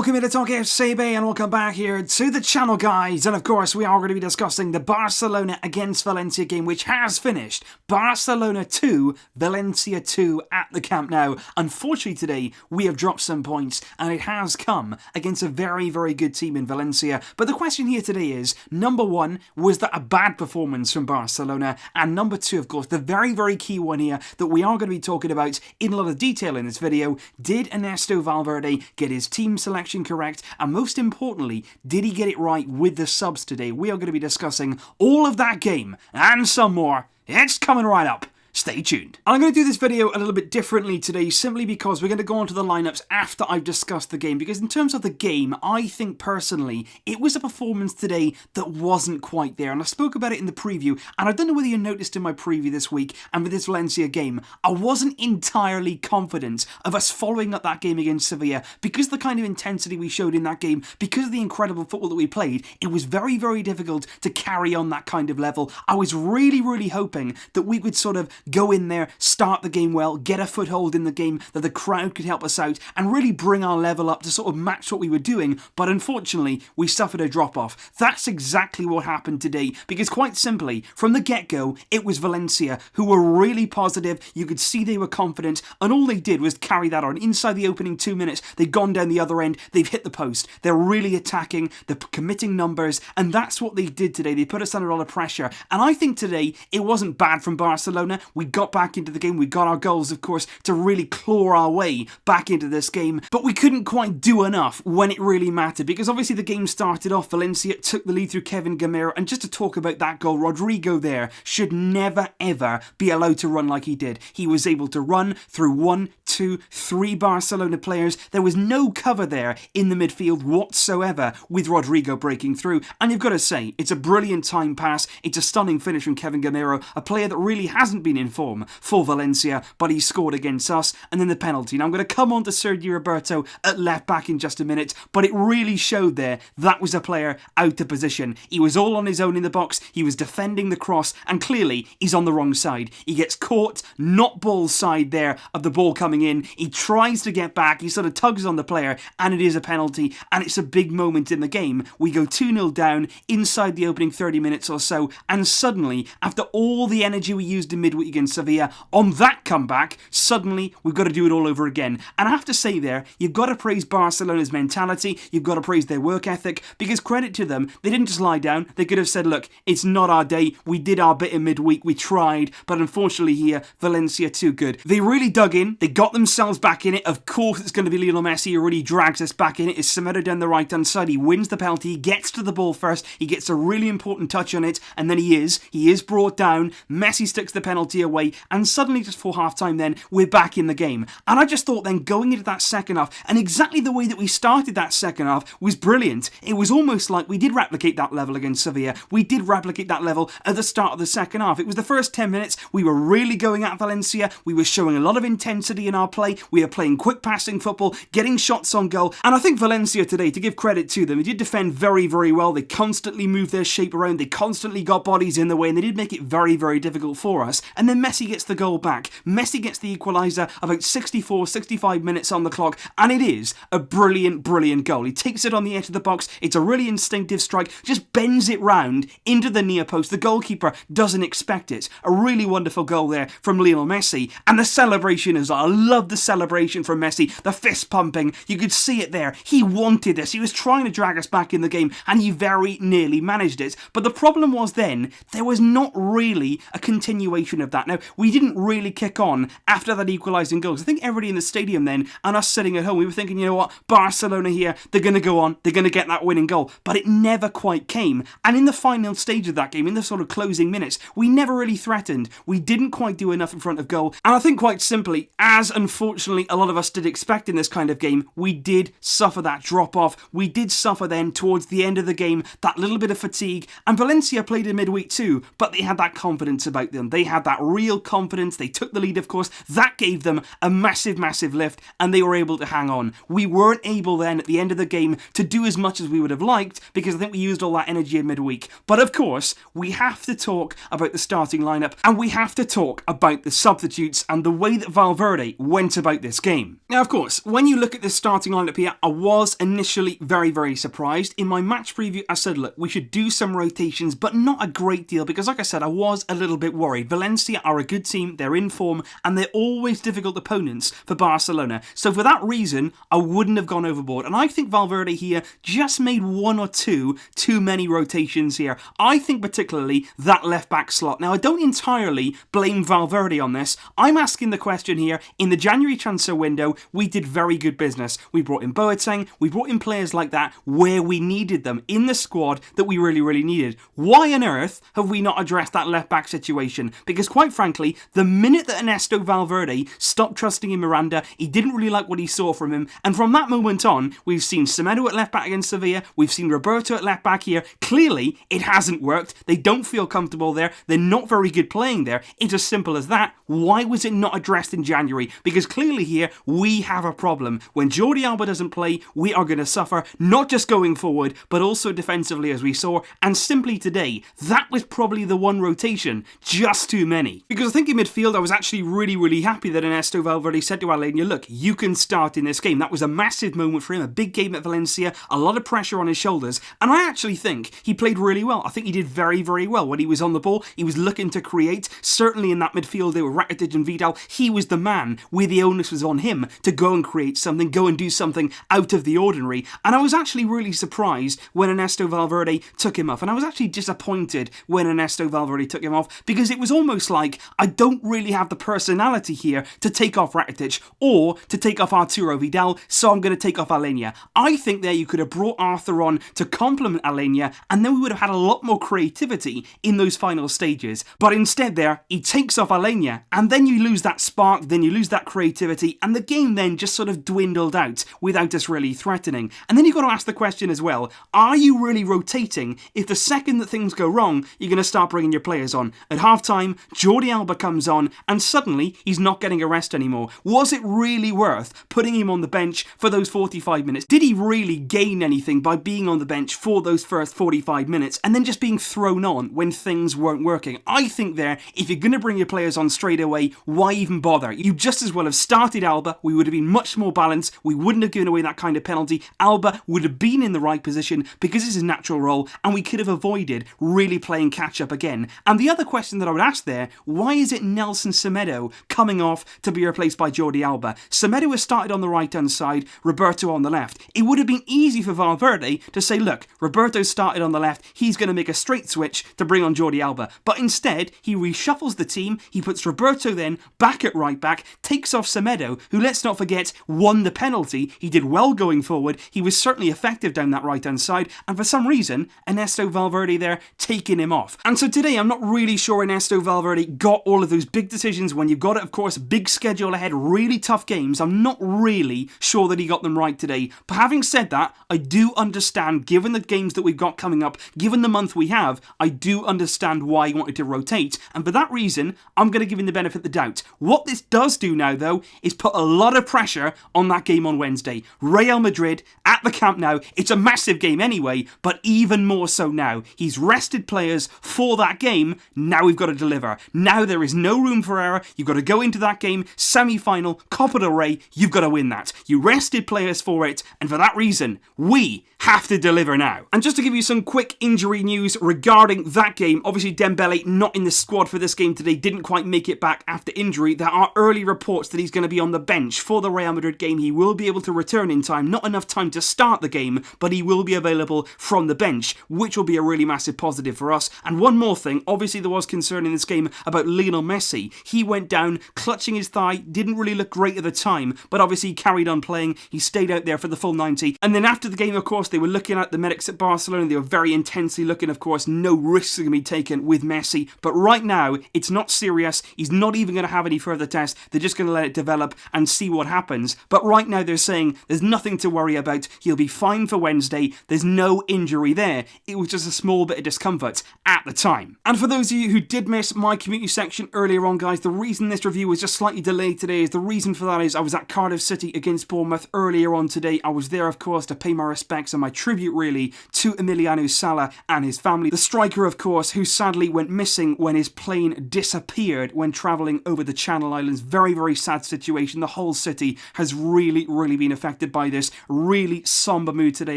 Welcome to TalkFCB and welcome back here to the channel, guys. And of course, we are going to be discussing the Barcelona against Valencia game, which has finished. Barcelona 2, Valencia 2 at the Camp Nou. Unfortunately today, we have dropped some points and it has come against a very, very good team in Valencia. But the question here today is, number one, was that a bad performance from Barcelona? And number two, of course, the very, very key one here that we are going to be talking about in a lot of detail in this video, did Ernesto Valverde get his team selection correct, and most importantly, did he get it right with the subs today? We are going to be discussing all of that game and some more. It's coming right up. Stay tuned. I'm going to do this video a little bit differently today simply because we're going to go on to the lineups after I've discussed the game, because in terms of the game, I think personally it was a performance today that wasn't quite there, and I spoke about it in the preview, and I don't know whether you noticed in my preview this week and with this Valencia game, I wasn't entirely confident of us following up that game against Sevilla because of the kind of intensity we showed in that game, because of the incredible football that we played. It was very, very difficult to carry on that kind of level. I was really hoping that we would sort of go in there, start the game well, get a foothold in the game, that the crowd could help us out and really bring our level up to sort of match what we were doing, but unfortunately we suffered a drop-off. That's exactly what happened today, because quite simply, from the get-go, it was Valencia who were really positive. You could see they were confident, and all they did was carry that on. Inside the opening 2 minutes, they've gone down the other end, they've hit the post, they're really attacking, they're committing numbers, and that's what they did today. They put us under a lot of pressure, and I think today it wasn't bad from Barcelona. We got back into the game, we got our goals, of course, to really claw our way back into this game, but we couldn't quite do enough when it really mattered, because obviously the game started off, Valencia took the lead through Kevin Gamiero, and just to talk about that goal, Rodrigo there should never ever be allowed to run like he did. He was able to run through 1, 2, 3 Barcelona players. There was no cover there in the midfield whatsoever with Rodrigo breaking through, and you've got to say, it's a brilliant time pass, it's a stunning finish from Kevin Gamiero, a player that really hasn't been in form for Valencia, but he scored against us, and then the penalty. Now I'm going to come on to Sergio Roberto at left back in just a minute, but it really showed there that was a player out of position. He was all on his own in the box, he was defending the cross, and clearly he's on the wrong side. He gets caught, not ball side there of the ball coming in, he tries to get back, he sort of tugs on the player, and it is a penalty, and it's a big moment in the game. We go 2-0 down inside the opening 30 minutes or so, and suddenly, after all the energy we used in midweek against Sevilla, on that comeback, suddenly we've got to do it all over again. And I have to say there, you've got to praise Barcelona's mentality, you've got to praise their work ethic, because credit to them, they didn't just lie down. They could have said, look, it's not our day, we did our bit in midweek, we tried, but unfortunately here, Valencia too good. They really dug in, they got themselves back in it. Of course it's going to be Lionel Messi who really drags us back in it. It's Semedo down the right hand side, he wins the penalty, he gets to the ball first, he gets a really important touch on it, and then he is brought down. Messi sticks the penalty away, and suddenly just for half time then, we're back in the game. And I just thought then, going into that second half, and exactly the way that we started that second half was brilliant. It was almost like we did replicate that level against Sevilla. We did replicate that level at the start of the second half. It was the first 10 minutes, we were really going at Valencia, we were showing a lot of intensity in our play, we were playing quick passing football, getting shots on goal, and I think Valencia today, to give credit to them, they did defend very, very well. They constantly moved their shape around, they constantly got bodies in the way, and they did make it very, very difficult for us. And then Messi gets the goal back. Messi gets the equaliser about 64, 65 minutes on the clock, and it is a brilliant, brilliant goal. He takes it on the edge of the box, it's a really instinctive strike, just bends it round into the near post. The goalkeeper doesn't expect it. A really wonderful goal there from Lionel Messi, and the celebration as well. I love the celebration from Messi, the fist pumping, you could see it there. He wanted this, he was trying to drag us back in the game, and he very nearly managed it. But the problem was then, there was not really a continuation of that. Now, we didn't really kick on after that equalising goal. I think everybody in the stadium then, and us sitting at home, we were thinking, you know what, Barcelona here, they're going to go on, they're going to get that winning goal. But it never quite came. And in the final stage of that game, in the sort of closing minutes, we never really threatened. We didn't quite do enough in front of goal. And I think quite simply, as unfortunately a lot of us did expect in this kind of game, we did suffer that drop off. We did suffer then towards the end of the game, that little bit of fatigue. And Valencia played in midweek too, but they had that confidence about them. They had that real confidence. They took the lead, of course. That gave them a massive, massive lift, and they were able to hang on. We weren't able then at the end of the game to do as much as we would have liked, because I think we used all that energy in midweek. But of course, we have to talk about the starting lineup, and we have to talk about the substitutes and the way that Valverde went about this game. Now, of course, when you look at this starting lineup here, I was initially very, very surprised. In my match preview, I said, look, we should do some rotations, but not a great deal, because like I said, I was a little bit worried. Valencia are a good team, they're in form, and they're always difficult opponents for Barcelona. So for that reason, I wouldn't have gone overboard. And I think Valverde here just made one or two too many rotations here. I think particularly that left-back slot. Now, I don't entirely blame Valverde on this. I'm asking the question here, in the January transfer window, we did very good business. We brought in Boateng, we brought in players like that where we needed them, in the squad that we really, really needed. Why on earth have we not addressed that left-back situation? Because quite frankly, the minute that Ernesto Valverde stopped trusting in Miranda, he didn't really like what he saw from him, and from that moment on, we've seen Semedo at left-back against Sevilla, we've seen Roberto at left-back here. Clearly, it hasn't worked. They don't feel comfortable there. They're not very good playing there. It's as simple as that. Why was it not addressed in January? Because clearly here, we have a problem. When Jordi Alba doesn't play, we are going to suffer, not just going forward, but also defensively, as we saw. And simply today, that was probably the one rotation, just too many. Because I think in midfield, I was actually really, really happy that Ernesto Valverde said to Alenia, look, you can start in this game. That was a massive moment for him, a big game at Valencia, a lot of pressure on his shoulders. And I actually think he played really well. I think he did very, very well. When he was on the ball, he was looking to create. Certainly in that midfield, they were Rakitic and Vidal. He was the man where the onus was on him to go and create something, go and do something out of the ordinary. And I was actually really surprised when Ernesto Valverde took him off. And I was actually disappointed when Ernesto Valverde took him off, because it was almost like I don't really have the personality here to take off Rakitic or to take off Arturo Vidal, so I'm going to take off Alenia. I think there you could have brought Arthur on to complement Alenia, and then we would have had a lot more creativity in those final stages. But instead there, he takes off Alenia, and then you lose that spark, then you lose that creativity, and the game then just sort of dwindled out without us really threatening. And then you've got to ask the question as well, are you really rotating if the second that things go wrong, you're going to start bringing your players on? At half-time, Jordi Alba comes on, and suddenly he's not getting a rest anymore. Was it really worth putting him on the bench for those 45 minutes? Did he really gain anything by being on the bench for those first 45 minutes and then just being thrown on when things weren't working? I think there, if you're going to bring your players on straight away, why even bother? You just as well have started Alba. We would have been much more balanced. We wouldn't have given away that kind of penalty. Alba would have been in the right position because it's his natural role, and we could have avoided really playing catch-up again. And the other question that I would ask there, why is it Nelson Semedo coming off to be replaced by Jordi Alba? Semedo has started on the right-hand side, Roberto on the left. It would have been easy for Valverde to say, look, Roberto started on the left, he's going to make a straight switch to bring on Jordi Alba. But instead, he reshuffles the team, he puts Roberto then back at right back, takes off Semedo, who, let's not forget, won the penalty. He did well going forward, he was certainly effective down that right-hand side, and for some reason, Ernesto Valverde there taking him off. And so today, I'm not really sure Ernesto Valverde got all of those big decisions when you've got it, of course, big schedule ahead, really tough games. I'm not really sure that he got them right today. But having said that, I do understand, given the games that we've got coming up, given the month we have, I do understand why he wanted to rotate. And for that reason, I'm going to give him the benefit of the doubt. What this does do now, though, is put a lot of pressure on that game on Wednesday. Real Madrid at the Camp Nou. It's a massive game anyway, but even more so now. He's rested players for that game. Now we've got to deliver. Now there is no room for error. You've got to go into that game, semi-final, Copa del Rey. You've got to win that. You rested players for it, and for that reason, we have to deliver now. And just to give you some quick injury news regarding that game, obviously Dembele not in the squad for this game today, didn't quite make it back after injury. There are early reports that he's going to be on the bench for the Real Madrid game. He will be able to return in time, not enough time to start the game, but he will be available from the bench, which will be a really massive positive for us. And one more thing, obviously there was concern in this game about Lionel Messi. He went down, clutching his thigh, didn't really look great at the time, but obviously he carried on playing. He stayed out there for the full 90. And then after the game, of course, they were looking at the medics at Barcelona. They were very intensely looking, of course, no risks are going to be taken with Messi. But right now, it's not serious. He's not even going to have any further tests. They're just going to let it develop and see what happens. But right now, they're saying there's nothing to worry about. He'll be fine for Wednesday. There's no injury there. It was just a small bit of discomfort at the time. And for those of you who did miss my community community section earlier on, guys, the reason this review was just slightly delayed today is the reason for that is I was at Cardiff City against Bournemouth earlier on today. I was there, of course, to pay my respects and my tribute, really, to Emiliano Sala and his family. The striker, of course, who sadly went missing when his plane disappeared when travelling over the Channel Islands. Very, very sad situation. The whole city has really, really been affected by this. Really somber mood today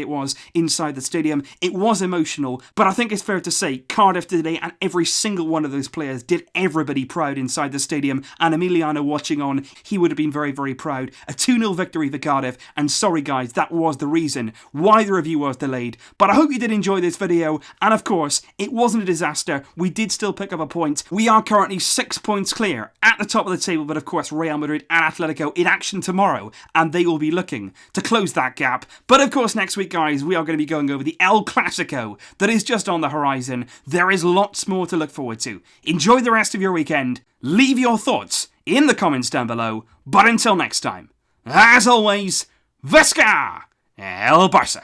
it was inside the stadium. It was emotional, but I think it's fair to say Cardiff today and every single one of those players did everybody proud inside the stadium, and Emiliano watching on, he would have been very, very proud. A 2-0 victory for Cardiff, and sorry guys, that was the reason why the review was delayed. But I hope you did enjoy this video, and of course, it wasn't a disaster. We did still pick up a point. We are currently 6 points clear at the top of the table, but of course Real Madrid and Atletico in action tomorrow, and they will be looking to close that gap. But of course next week, guys, we are going to be going over the El Clasico that is just on the horizon. There is lots more to look forward to. Enjoy the rest of your weekend. Leave your thoughts in the comments down below. But until next time, as always, Visca El Barça.